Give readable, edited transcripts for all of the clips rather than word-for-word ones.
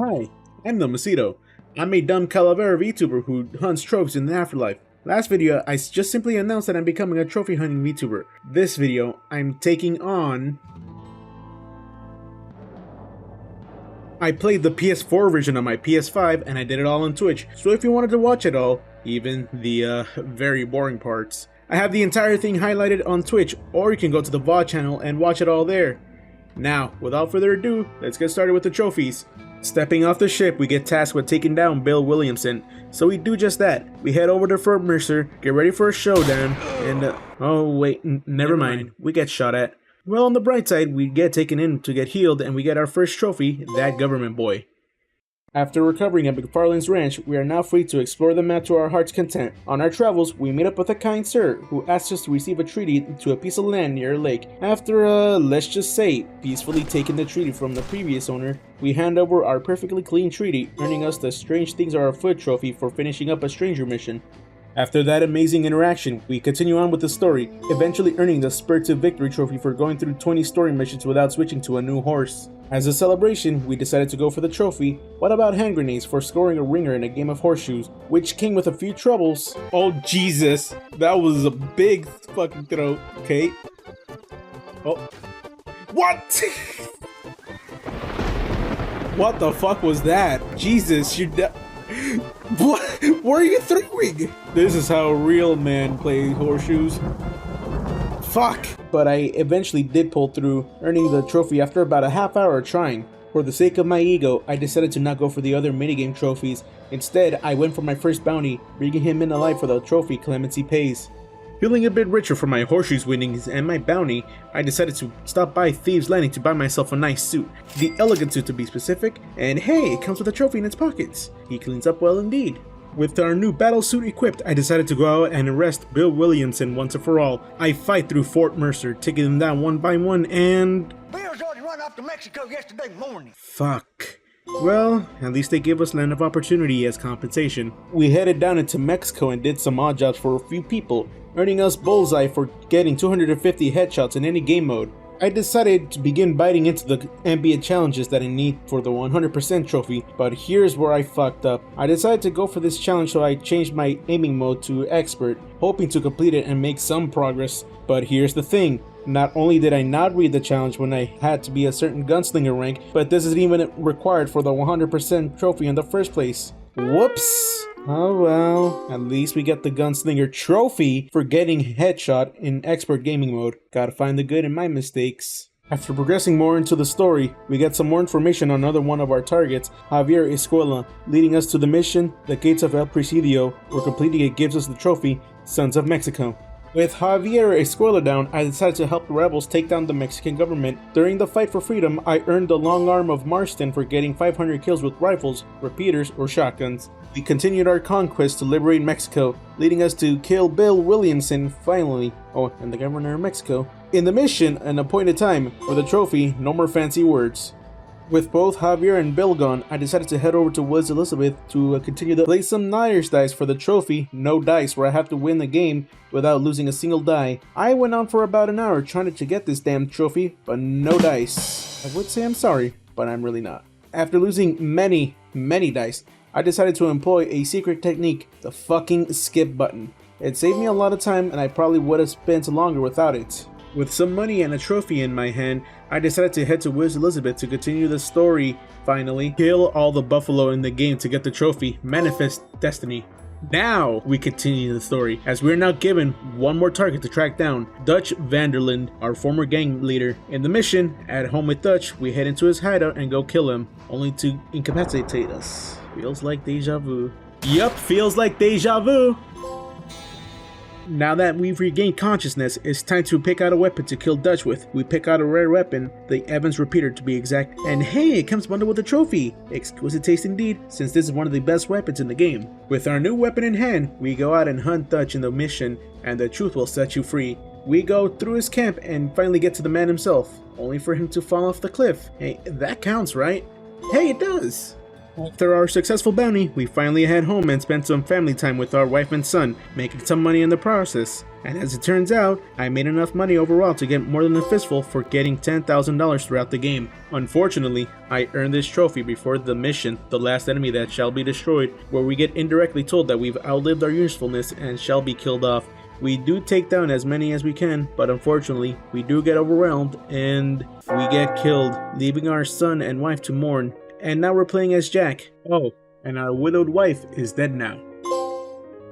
Hi, I'm the Mosquito. I'm a dumb Calavera VTuber who hunts trophies in the afterlife. Last video, I just simply announced that I'm becoming a trophy hunting VTuber. This video, I'm taking on... I played the PS4 version on my PS5 and I did it all on Twitch, so if you wanted to watch it all, even the very boring parts, I have the entire thing highlighted on Twitch, or you can go to the VOD channel and watch it all there. Now, without further ado, let's get started with the trophies. Stepping off the ship, we get tasked with taking down Bill Williamson, so we do just that. We head over to Fort Mercer, get ready for a showdown, and oh wait, never mind, we get shot at. Well, on the bright side, we get taken in to get healed, and we get our first trophy, that government boy. After recovering at McFarlane's ranch, we are now free to explore the map to our heart's content. On our travels, we meet up with a kind sir who asks us to receive a treaty to a piece of land near a lake. After, let's just say, peacefully taking the treaty from the previous owner, we hand over our perfectly clean treaty, earning us the Strange Things Are Afoot trophy for finishing up a stranger mission. After that amazing interaction, we continue on with the story, eventually earning the Spur to Victory trophy for going through 20 story missions without switching to a new horse. As a celebration, we decided to go for the trophy. What about hand grenades for scoring a ringer in a game of horseshoes, which came with a few troubles. Oh Jesus, that was a big fucking throw. Okay. Oh. What? What the fuck was that? Jesus, you're what? What are you throwing? This is how a real man plays horseshoes. Fuck! But I eventually did pull through, earning the trophy after about a half hour of trying. For the sake of my ego, I decided to not go for the other minigame trophies. Instead, I went for my first bounty, bringing him in alive for the trophy Clemency Pays. Feeling a bit richer for my horseshoes winnings and my bounty, I decided to stop by Thieves Landing to buy myself a nice suit. The elegant suit to be specific, and hey, it comes with a trophy in its pockets. He cleans up well indeed. With our new battle suit equipped, I decided to go out and arrest Bill Williamson once and for all. I fight through Fort Mercer, taking them down one by one, and... Bill's already run off to Mexico yesterday morning. Fuck. Well, at least they gave us land of opportunity as compensation. We headed down into Mexico and did some odd jobs for a few people, earning us bullseye for getting 250 headshots in any game mode. I decided to begin biting into the ambient challenges that I need for the 100% trophy, but here's where I fucked up. I decided to go for this challenge, so I changed my aiming mode to expert, hoping to complete it and make some progress. But here's the thing, not only did I not read the challenge when I had to be a certain gunslinger rank, but this isn't even required for the 100% trophy in the first place. Whoops! Oh well, at least we get the Gunslinger trophy for getting headshot in expert gaming mode. Gotta find the good in my mistakes. After progressing more into the story, we get some more information on another one of our targets, Javier Escuela, leading us to the mission, the Gates of El Presidio, where completing it gives us the trophy, Sons of Mexico. With Javier Escuela down, I decided to help the rebels take down the Mexican government. During the fight for freedom, I earned the long arm of Marston for getting 500 kills with rifles, repeaters, or shotguns. We continued our conquest to liberate Mexico, leading us to kill Bill Williamson finally, and the governor of Mexico. In the mission, an appointed time. For the trophy, no more fancy words. With both Javier and Bill gone, I decided to head over to Woods Elizabeth to continue to play some Nyers dice for the trophy, no dice, where I have to win the game without losing a single die. I went on for about an hour trying to get this damn trophy, but no dice. I would say I'm sorry, but I'm really not. After losing many dice, I decided to employ a secret technique, the fucking skip button. It saved me a lot of time and I probably would have spent longer without it. With some money and a trophy in my hand, I decided to head to Woods Elizabeth to continue the story, finally. Kill all the buffalo in the game to get the trophy, manifest destiny. Now we continue the story, as we are now given one more target to track down, Dutch Vanderland, our former gang leader. In the mission, at home with Dutch, we head into his hideout and go kill him, only to incapacitate us. Feels like deja vu. Yup, feels like deja vu! Now that we've regained consciousness, it's time to pick out a weapon to kill Dutch with. We pick out a rare weapon, the Evans repeater to be exact, and hey, it comes bundled with a trophy! Exquisite taste indeed, since this is one of the best weapons in the game. With our new weapon in hand, we go out and hunt Dutch in the mission, and the truth will set you free. We go through his camp and finally get to the man himself, only for him to fall off the cliff. Hey, that counts, right? Hey, it does! After our successful bounty, we finally head home and spent some family time with our wife and son, making some money in the process. And as it turns out, I made enough money overall to get more than a fistful for getting $10,000 throughout the game. Unfortunately, I earned this trophy before the mission, The Last Enemy That Shall Be Destroyed, where we get indirectly told that we've outlived our usefulness and shall be killed off. We do take down as many as we can, but unfortunately, we do get overwhelmed and we get killed, leaving our son and wife to mourn. And now we're playing as Jack. Oh, and our widowed wife is dead now.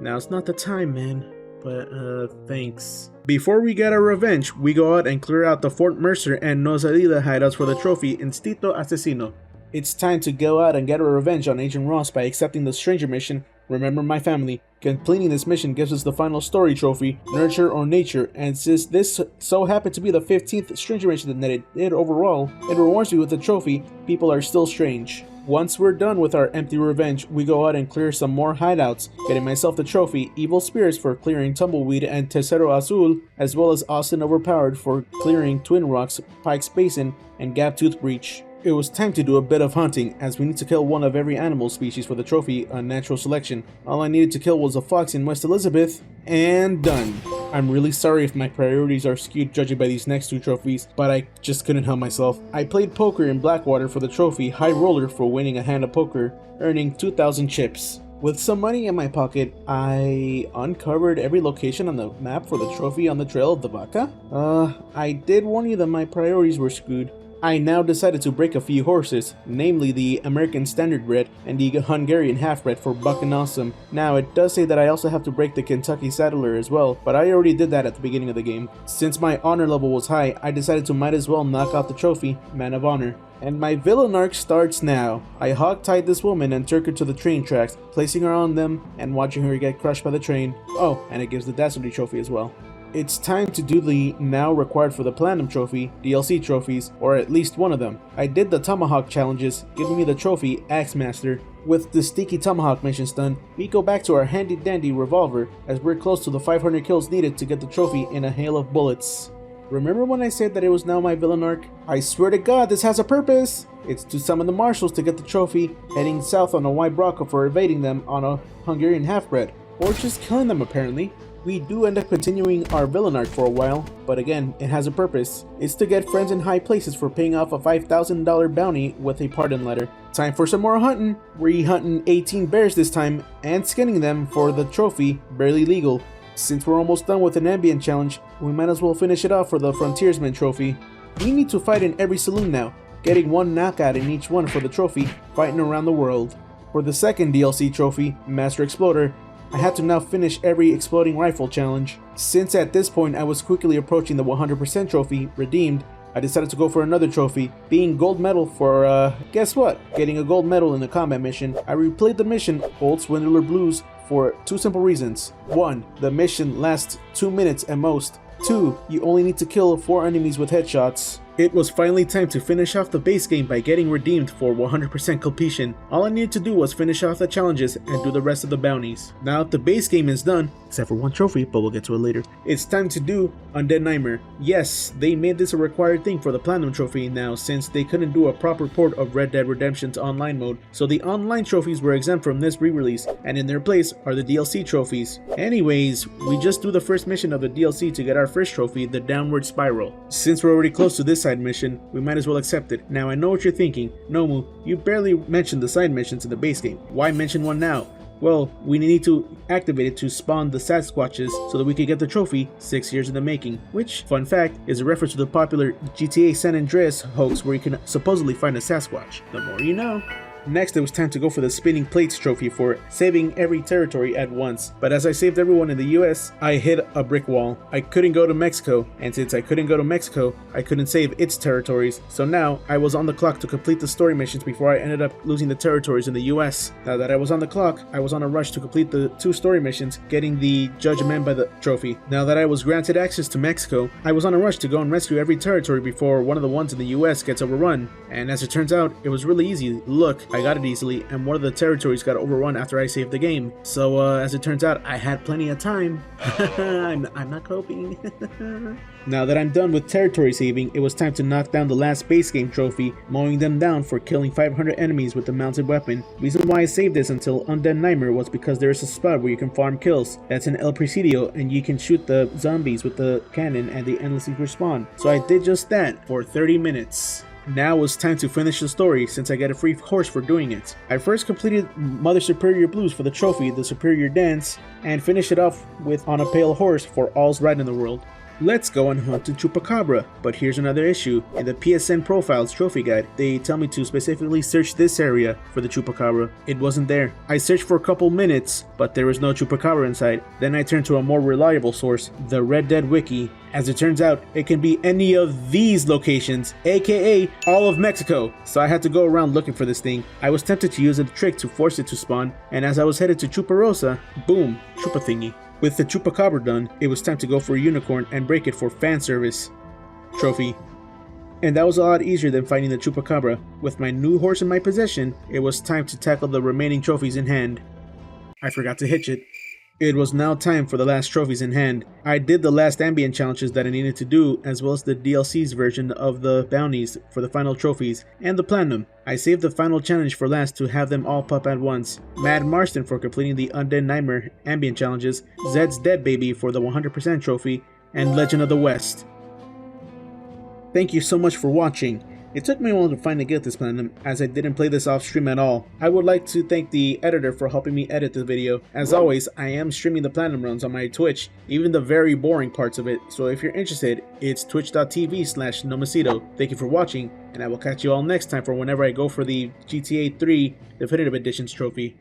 Now's not the time, man. But, thanks. Before we get our revenge, we go out and clear out the Fort Mercer and No Salida hideouts for the trophy Instinto Asesino. It's time to go out and get our revenge on Agent Ross by accepting the Stranger mission, Remember My Family. Completing this mission gives us the final story trophy, Nurture or Nature, and since this so happened to be the 15th Stranger mission that it did overall, it rewards me with the trophy, People Are Still Strange. Once we're done with our empty revenge, we go out and clear some more hideouts, getting myself the trophy, Evil Spirits for clearing Tumbleweed and Tesoro Azul, as well as Austin Overpowered for clearing Twin Rocks, Pike's Basin, and Gaptooth Breach. It was time to do a bit of hunting, as we need to kill one of every animal species for the trophy on natural selection. All I needed to kill was a fox in West Elizabeth, and done. I'm really sorry if my priorities are skewed judging by these next two trophies, but I just couldn't help myself. I played poker in Blackwater for the trophy High Roller for winning a hand of poker, earning 2,000 chips. With some money in my pocket, I uncovered every location on the map for the trophy on the Trail of the Vaca. I did warn you that my priorities were screwed. I now decided to break a few horses, namely the American Standard Bred and the Hungarian Half-Bred for Buck and Awesome. Now, it does say that I also have to break the Kentucky Saddler as well, but I already did that at the beginning of the game. Since my honor level was high, I decided to might as well knock out the trophy, Man of Honor. And my villain arc starts now. I hog-tied this woman and took her to the train tracks, placing her on them and watching her get crushed by the train. Oh, and it gives the Dastardly trophy as well. It's time to do the now required for the Platinum trophy, DLC trophies, or at least one of them. I did the Tomahawk challenges, giving me the trophy Axe Master. With the Sticky Tomahawk missions done, we go back to our handy dandy revolver as we're close to the 500 kills needed to get the trophy in a hail of bullets. Remember when I said that it was now my villain arc? I swear to God, this has a purpose! It's to summon the marshals to get the trophy, heading south on a white Bronco for evading them on a Hungarian half-bred, or just killing them apparently. We do end up continuing our villain arc for a while, but again, it has a purpose. It's to get friends in high places for paying off a $5,000 bounty with a pardon letter. Time for some more hunting. We're hunting 18 bears this time, and skinning them for the trophy, Barely Legal. Since we're almost done with an ambient challenge, we might as well finish it off for the Frontiersman trophy. We need to fight in every saloon now, getting one knockout in each one for the trophy, fighting around the world. For the second DLC trophy, Master Exploder, I had to now finish every exploding rifle challenge. Since at this point I was quickly approaching the 100% trophy, redeemed, I decided to go for another trophy, being gold medal for, guess what? Getting a gold medal in a combat mission. I replayed the mission, Old Swindler Blues, for two simple reasons. 1. The mission lasts 2 minutes at most. 2. You only need to kill 4 enemies with headshots. It was finally time to finish off the base game by getting redeemed for 100% completion. All I needed to do was finish off the challenges and do the rest of the bounties. Now that the base game is done, except for one trophy, but we'll get to it later, it's time to do Undead Nightmare. Yes, they made this a required thing for the Platinum trophy now since they couldn't do a proper port of Red Dead Redemption's online mode, so the online trophies were exempt from this re-release, and in their place are the DLC trophies. Anyways, we just do the first mission of the DLC to get our first trophy, the Downward Spiral. Since we're already close to this side mission, we might as well accept it. Now I know what you're thinking, Nomu, you barely mentioned the side missions in the base game. Why mention one now? Well, we need to activate it to spawn the Sasquatches so that we can get the trophy 6 years in the making, which, fun fact, is a reference to the popular GTA San Andreas hoax where you can supposedly find a Sasquatch. The more you know. Next, it was time to go for the Spinning Plates trophy for saving every territory at once. But as I saved everyone in the US, I hit a brick wall. I couldn't go to Mexico, and since I couldn't go to Mexico, I couldn't save its territories. So now, I was on the clock to complete the story missions before I ended up losing the territories in the US. Now that I was on the clock, I was on a rush to complete the 2 story missions, getting the Judge Amendment trophy. Now that I was granted access to Mexico, I was on a rush to go and rescue every territory before one of the ones in the US gets overrun. And as it turns out, it was really easy. Look, I got it easily, and one of the territories got overrun after I saved the game. So as it turns out, I had plenty of time. I'm not coping. Now that I'm done with territory saving, it was time to knock down the last base game trophy, mowing them down for killing 500 enemies with the mounted weapon. Reason why I saved this until Undead Nightmare was because there is a spot where you can farm kills. That's in El Presidio, and you can shoot the zombies with the cannon and they endlessly respawn. So I did just that for 30 minutes. Now it was time to finish the story since I get a free horse for doing it. I first completed Mother Superior Blues for the trophy, the Superior Dance, and finished it off with On a Pale Horse for All's Right in the World. Let's go and hunt the Chupacabra, but here's another issue. In the PSN Profiles trophy guide, they tell me to specifically search this area for the Chupacabra. It wasn't there. I searched for a couple minutes, but there was no Chupacabra inside. Then I turned to a more reliable source, the Red Dead Wiki. As it turns out, it can be any of these locations, aka all of Mexico. So I had to go around looking for this thing. I was tempted to use a trick to force it to spawn, and as I was headed to Chuparosa, boom, Chupa thingy. With the Chupacabra done, it was time to go for a unicorn and break it for fan service trophy. And that was a lot easier than fighting the Chupacabra. With my new horse in my possession, it was time to tackle the remaining trophies in hand. I forgot to hitch it. It was now time for the last trophies in hand. I did the last ambient challenges that I needed to do, as well as the DLC's version of the bounties for the final trophies, and the platinum. I saved the final challenge for last to have them all pop at once. Mad Marston for completing the Undead Nightmare ambient challenges, Zed's Dead Baby for the 100% trophy, and Legend of the West. Thank you so much for watching. It took me a while to finally get this platinum, as I didn't play this off stream at all. I would like to thank the editor for helping me edit the video. As always, I am streaming the platinum runs on my Twitch, even the very boring parts of it, so if you're interested, it's twitch.tv/Nomacito. Thank you for watching, and I will catch you all next time for whenever I go for the GTA 3 Definitive Editions trophy.